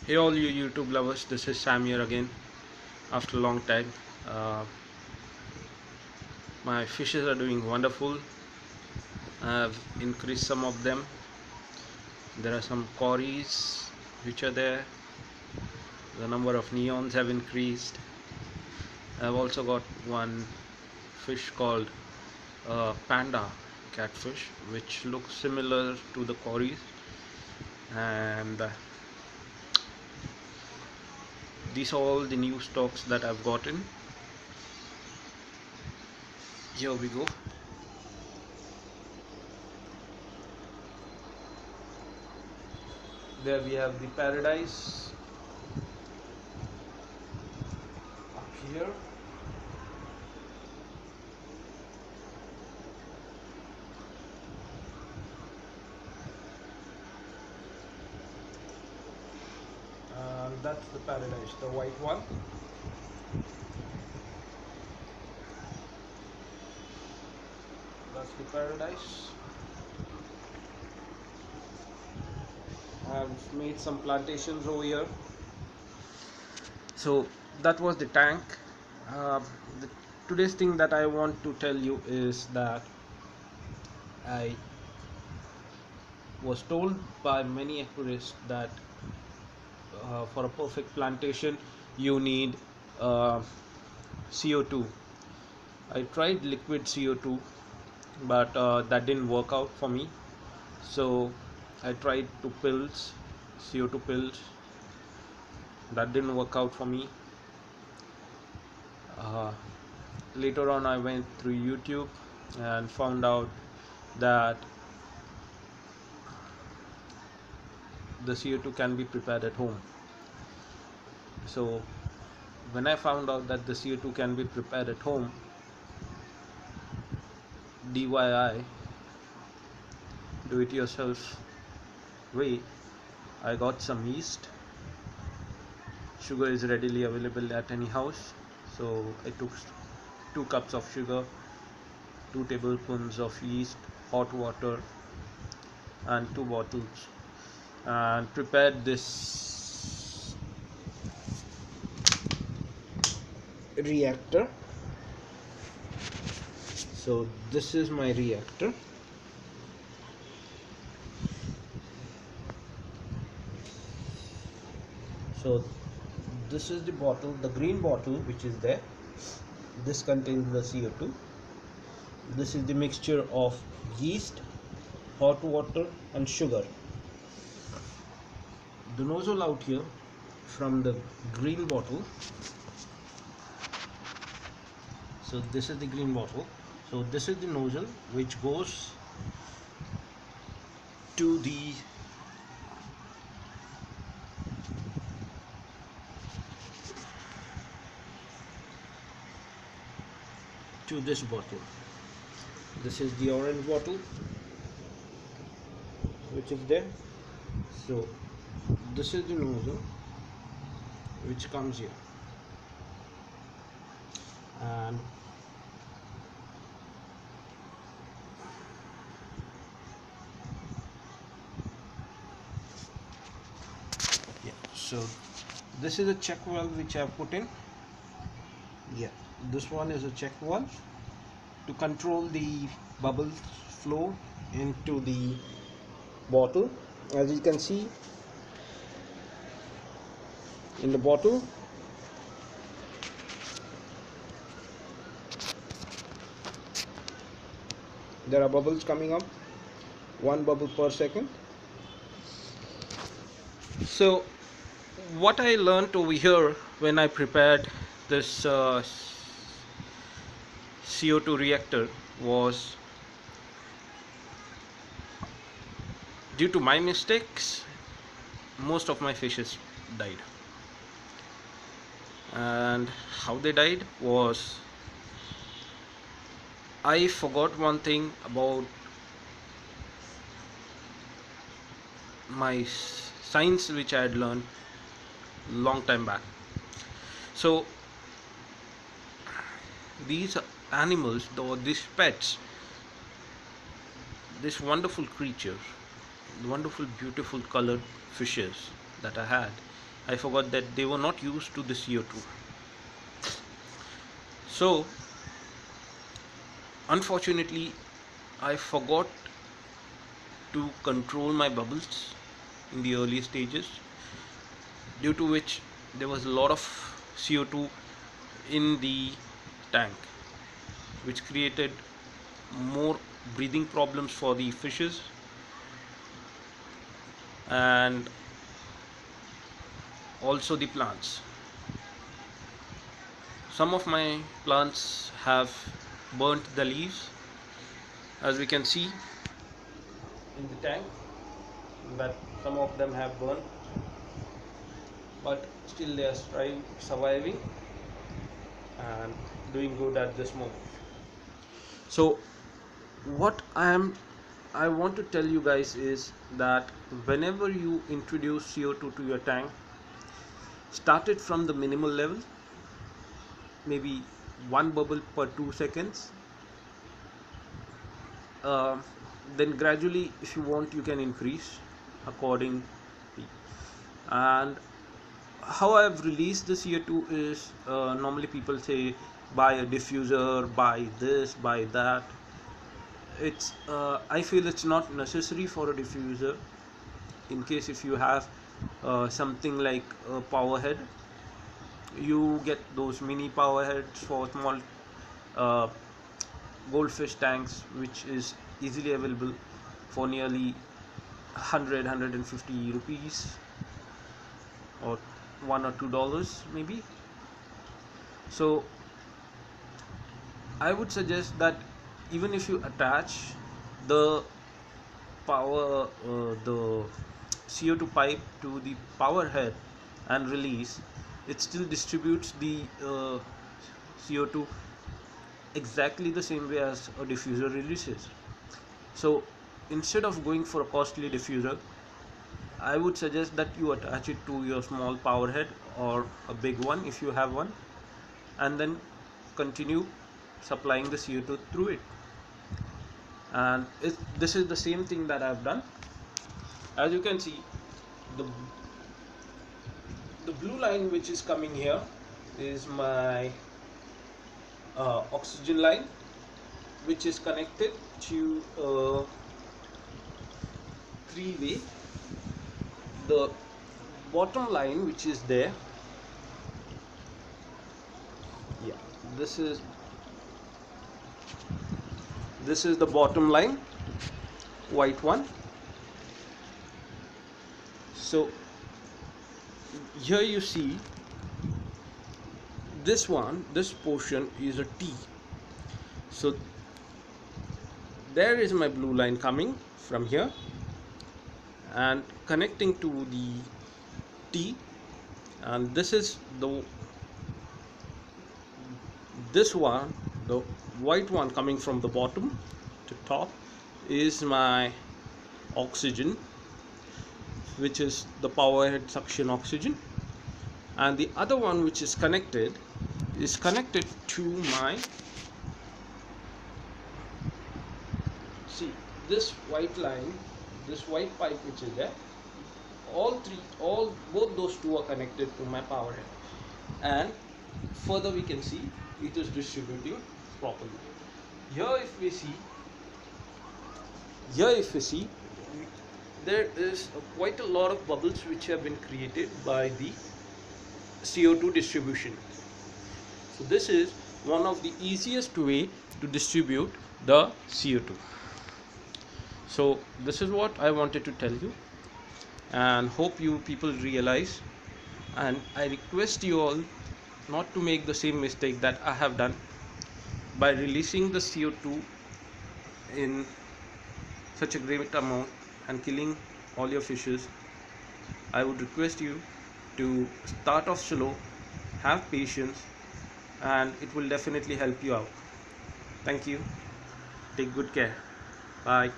Hey all you YouTube lovers, this is Sam here again after a long time. Uh, my fishes are doing wonderful. I've increased some of them. There are some cories which are there. The number of neons have increased. I've also got one fish called panda catfish which looks similar to the cories, and these are all the new stocks that I've gotten. Here we go. There we have the paradise up here. That's the paradise, the white one. That's the paradise. I've made some plantations over here. So that was the tank. Uh, the, Today's thing that I want to tell you is that I was told by many aquarists that for a perfect plantation you need uh, CO2. I tried liquid CO2, but that didn't work out for me. So I tried two pills, CO2 pills. That didn't work out for me. Uh, Later on, I went through YouTube and found out that the CO2 can be prepared at home. So when I found out that the CO2 can be prepared at home, DIY, do it yourself way, I got some yeast. Sugar is readily available at any house, so I took 2 cups of sugar, 2 tablespoons of yeast, hot water, and 2 bottles, and prepared this reactor. So this is my reactor. So this is the bottle, the green bottle which is there. This contains the CO2. This is the mixture of yeast, hot water, and sugar. The nozzle out here from the green bottle. So this is the green bottle. So this is the nozzle which goes to this bottle. This is the orange bottle which is there. So this is the nozzle which comes here, and yeah, so this is a check valve which I have put in. Yeah, this one is a check valve to control the bubbles flow into the bottle. As you can see in the bottle, there are bubbles coming up, 1 bubble per second. So what I learned over here when I prepared this CO2 reactor was, due to my mistakes, most of my fishes died. And how they died was, I forgot one thing about my science which I had learned long time back. So these animals, or these pets, this wonderful creature, wonderful beautiful colored fishes that I had, I forgot that they were not used to the CO2. So unfortunately, I forgot to control my bubbles in the early stages, due to which there was a lot of CO2 in the tank, which created more breathing problems for the fishes, and also the plants. Some of my plants have burnt the leaves, as we can see in the tank, that some of them have burnt, but still they are surviving and doing good at this moment. So what I want to tell you guys is that whenever you introduce CO2 to your tank, start it from the minimal level, maybe one bubble per 2 seconds. uh, then gradually, if you want, you can increase according. And how I've released the CO2 is, normally people say buy a diffuser, buy this, buy that. I feel it's not necessary for a diffuser. In case if you have something like a power head, you get those mini power heads for small uh, goldfish tanks, which is easily available for nearly 150 rupees, or $1 or $2 maybe. So I would suggest that even if you attach the the CO2 pipe to the power head and release, it still distributes the CO2 exactly the same way as a diffuser releases. So instead of going for a costly diffuser, I would suggest that you attach it to your small power head, or a big one if you have one, and then continue supplying the CO2 through it. And this is the same thing that I've done. As you can see, the the blue line which is coming here is my oxygen line, which is connected to three-way. The bottom line which is there, yeah, this is the bottom line, white one. So here you see this portion is a T. So there is my blue line coming from here and connecting to the T, and this one, the white one coming from the bottom to top, is my oxygen, which is the power head suction oxygen. And the other one which is connected to my, see, this white line, this white pipe which is there, both those two are connected to my power head, and further we can see it is distributing properly. Here if we see, there is quite a lot of bubbles which have been created by the CO2 distribution. So this is one of the easiest way to distribute the CO2. So this is what I wanted to tell you, and hope you people realize, and I request you all not to make the same mistake that I have done by releasing the CO2 in such a great amount and killing all your fishes. I would request you to start off slow, have patience, and it will definitely help you out. Thank you. Take good care. Bye.